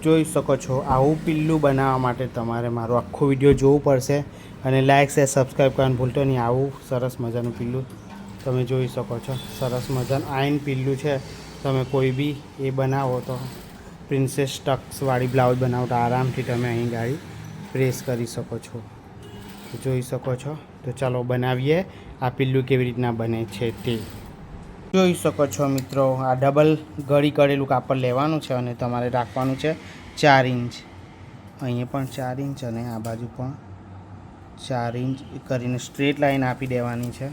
જોઈ શકો છો આવું પિલ્લું બનાવવા માટે તમારે મારો આખો વિડીયો જોવું પડશે અને લાઇક શેર સબસ્ક્રાઈબ કરવાનું ભૂલતો નહીં. આવું સરસ મજાનું પિલ્લું તમે જોઈ શકો છો. સરસ મજાનું આયન પિલ્લું છે. તમે કોઈ બી એ બનાવો તો પ્રિન્સેસ ટક્સવાળી બ્લાઉઝ બનાવો તો આરામથી તમે અહીં ગાડી પ્રેસ કરી શકો છો. જોઈ શકો છો. તો ચાલો બનાવીએ આ પિલ્લું કેવી રીતના બને છે તે. જોઈ શકો છો મિત્રો, આ ડબલ ગળી કરેલું કાપડ લેવાનું છે અને તમારે રાખવાનું છે 4 ઇંચ. અહીંયા પણ 4 ઇંચ અને આ બાજુ પણ 4 ઇંચ કરીને સ્ટ્રેટ લાઈન આપી દેવાની છે.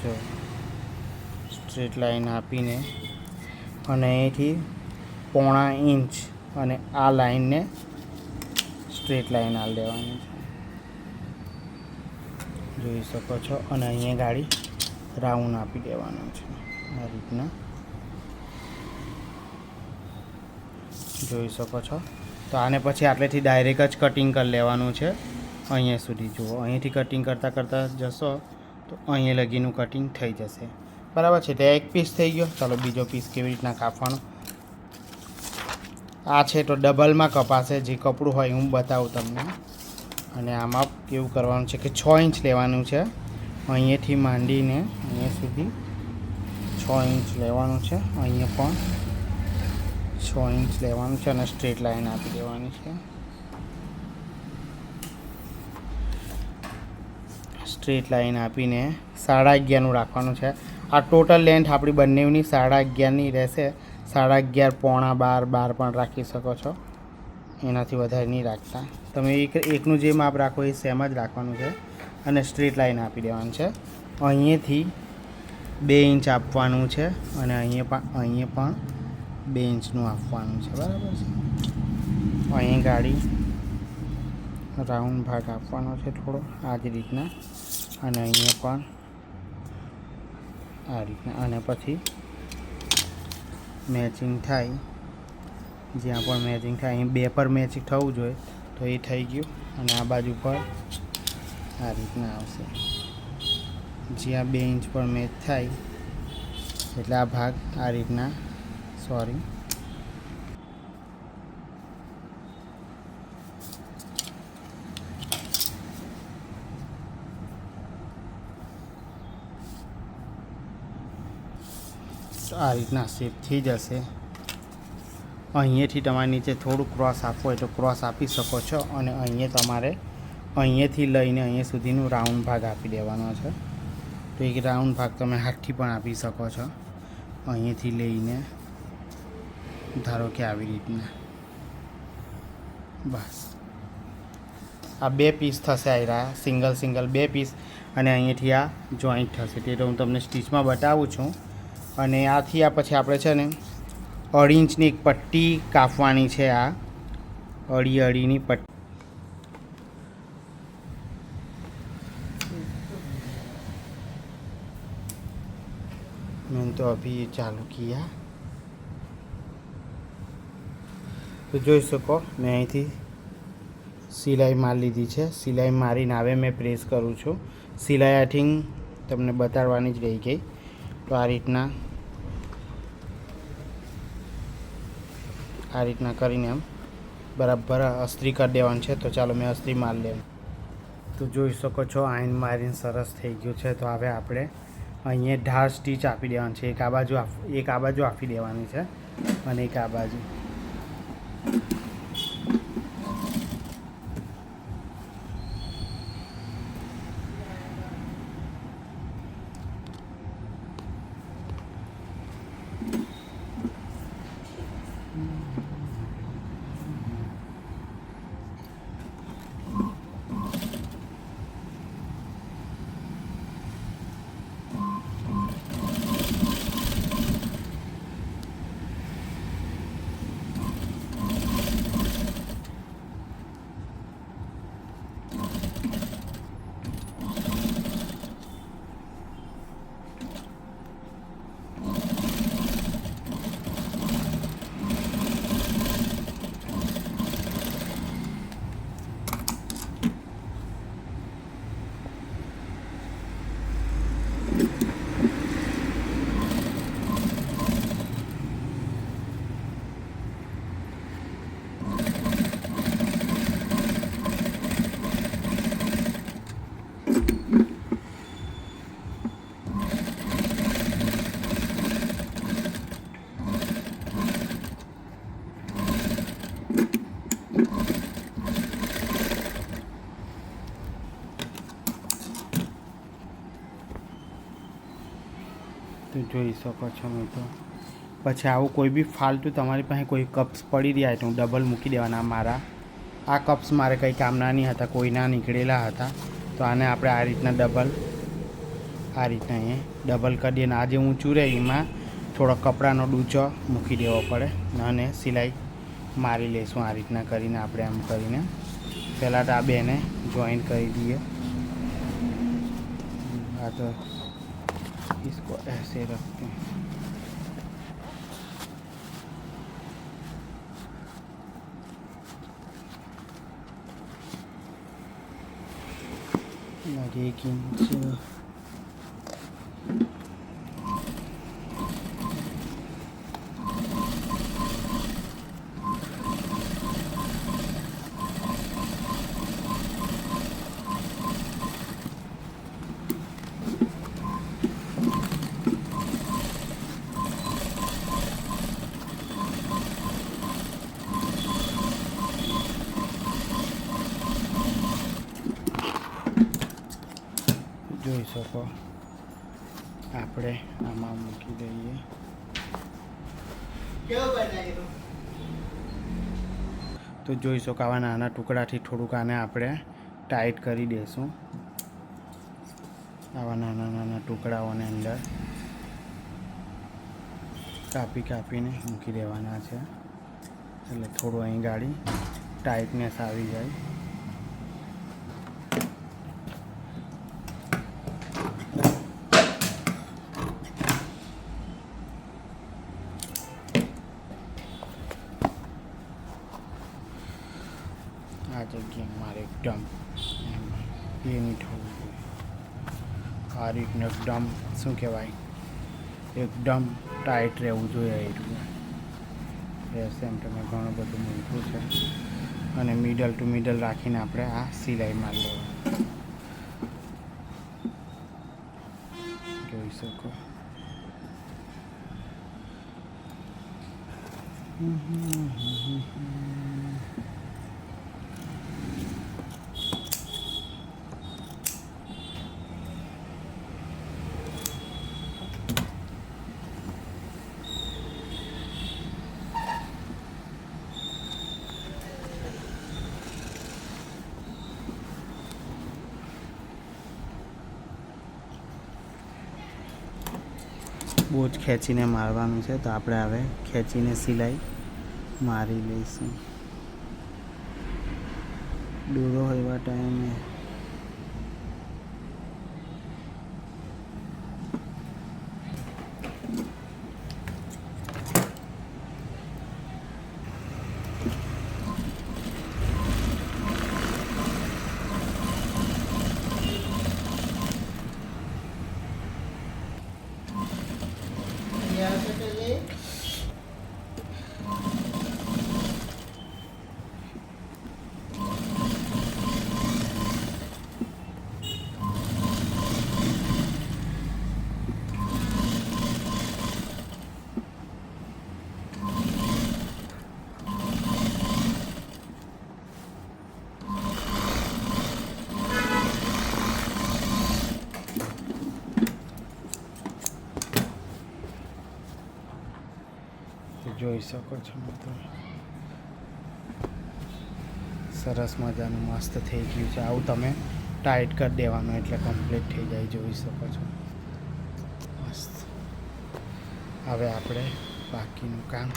જો સ્ટ્રેટ લાઈન આપીને અને અહીંથી 0.5 ઇંચ અને આ લાઈનને સ્ટ્રેટ લાઈન આલ દેવાની છે. જોઈ શકો છો. અને અહીંયા ગાડી રાઉન્ડ આપી દેવાનો છે આ રીતના. જોઈ શકો છો. તો આને પછી આટલેથી ડાયરેક્ટ જ કટિંગ કરી લેવાનું છે અહીંયા સુધી. જુઓ, અહીંથી કટિંગ કરતાં કરતાં જશો તો અહીંયા લગીનું કટિંગ થઈ જશે. બરાબર છે. તે એક પીસ થઈ ગયો. ચાલો બીજો પીસ કેવી રીતના કાપવાનો આ છે તો ડબલમાં કપાશે. જે કપડું હોય હું બતાવું તમને. અને આમાં કેવું કરવાનું છે કે 6 ઇંચ લેવાનું છે. અહીંયાથી માંડીને અહીંયા સુધી 6 ઇંચ લેવાનું છે. અહીંયા પણ 6 ઇંચ લેવાનું છે અને સ્ટ્રેટ લાઈન આપી દેવાની છે. સ્ટ્રેટ લાઈન આપીને 11.5નું રાખવાનું છે. આ ટોટલ લેન્થ આપણી બંનેની 11.5ની રહેશે. 11.5, પોણા 12 પણ રાખી શકો છો. એનાથી વધારે નહીં રાખતા. તમે એકનું જે માપ રાખો એ સેમ જ રાખવાનું છે અને સ્ટ્રેટ લાઈન આપી દેવાનું છે. અહીંયાથી 2 ઇંચ આપવાનું છે અને અહીંયા પણ 2 ઇંચનું આપવાનું છે. બરાબર છે. અહીં ગાડી રાઉન્ડ ભાગ આપવાનો છે થોડો આ જ રીતના અને અહીંયા પણ આ રીતના. અને પછી મેચિંગ થાય, જ્યાં પણ મેચિંગ થાય અહીં 2 પર મેચિંગ થવું જોઈએ તો એ થઈ ગયું. અને આ બાજુ પર આ રીતના આવશે. જ્યાં 2 ઇંચ પર મેચ થાય એટલે આ ભાગ આ રીતના તો આ રીતના શેપ થઈ જશે. અહીંયાથી તમારે નીચે થોડું ક્રોસ આપવો હોય તો ક્રોસ આપી શકો છો. અને અહીંયા તમારે અહીંયાથી લઈને અહીંયા સુધીનું રાઉન્ડ ભાગ આપી દેવાનો છે. તો એક રાઉન્ડ ભાગ તમે હાથથી પણ આપી શકો છો. અહીંયાથી લઈને ધારો કે આવી રીતના. બસ આ 2 પીસ થશે. આ સિંગલ 2 પીસ અને અહીંયાથી આ જોઈન્ટ થશે. તે તો હું તમને સ્ટીચમાં બતાવું છું. અને આથી આ પછી આપણે છે ને 2.5 ઇંચની એક પટ્ટી કાપવાની છે. આ 2.5 ની પટ્ટી मैंने तो अभी ये चालू किया. तो જોઈ શકો મેં અહીંથી સિલાઈ મારી લીધી છે. સિલાઈ મારીને આવે મેં પ્રેસ કરું છું. સિલાઈ આઈ થિંક તમને બતાડવાની જ રહી ગઈ. તો આ રીતના કરીને એમ બરાબર અસ્ત્રી કરી દેવાનું છે. તો ચાલો મેં અસ્ત્રી મારી લેવું. તો જોઈ શકો છો આયન મારીને સરસ થઈ ગયું છે. તો હવે આપણે અહીંયા ધાર સ્ટીચ આપી દેવાની છે. એક આ બાજુ આપી દેવાની છે અને એક આ બાજુ. જોઈ શકો છો મિત્રો. પછી આવું કોઈ બી ફાલતું તમારી પાસે કોઈ કપ્સ પડી રહ્યા તો હું ડબલ મૂકી દેવાના. મારા આ કપ્સ મારે કંઈ કામના નહીં હતા, કોઈના નીકળેલા હતા, તો આને આપણે આ રીતના ડબલ અહીંયા ડબલ કરી દઈએ. આ જે ઊંચું રહે એમાં થોડો કપડાનો ડૂચો મૂકી દેવો પડે અને સિલાઈ મારી લઈશું આ રીતના કરીને. આપણે આમ કરીને પહેલાં તો આ બેને જોઈન્ટ કરી દઈએ. હા તો इसको ऐसे रखते हैं. लगे एक इंच જોઈ શકો. આપણે આમાં મૂકી દઈએ. તો જોઈ શકો આવા નાના ટુકડાથી થોડુંક આને આપણે ટાઈટ કરી દઈશું. આવા નાના નાના ટુકડાઓને અંદર કાપીને મૂકી દેવાના છે, એટલે થોડું અહીં ગાડી ટાઈટનેસ આવી જાય. આ જગ્યાએ મારે એકદમ એ નહીં થવું જોઈએ. આ રીતનું એકદમ શું કહેવાય, એકદમ ટાઈટ રહેવું જોઈએ. એટલું રહેશે એમ તમે ઘણું બધું મૂક્યું છે. અને મિડલ ટુ મિડલ રાખીને આપણે આ સિલાઈ મારી લેવાની. જોઈ શકો. બહુ જ ખેંચીને મારવાનું છે, તો આપણે હવે ખેંચીને સિલાઈ મારી લઈશું. દોરો એવા ટાઈમે જોઈ શકો છો મિત્રો. સરસ મજાનું મસ્ત થઈ ગયું છે. આવું તમે ટાઈટ કરી દેવાનું એટલે કમ્પ્લીટ થઈ જાય. જોઈ શકો છો મસ્ત. હવે આપણે બાકીનું કામ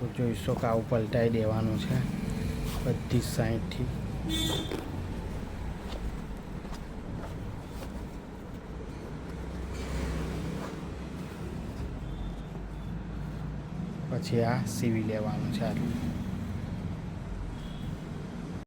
તો જોઈશો કે આવું પલટાઈ દેવાનું છે બધી સાઈડથી. પછી આ સીવી લેવાનું છે આટલું.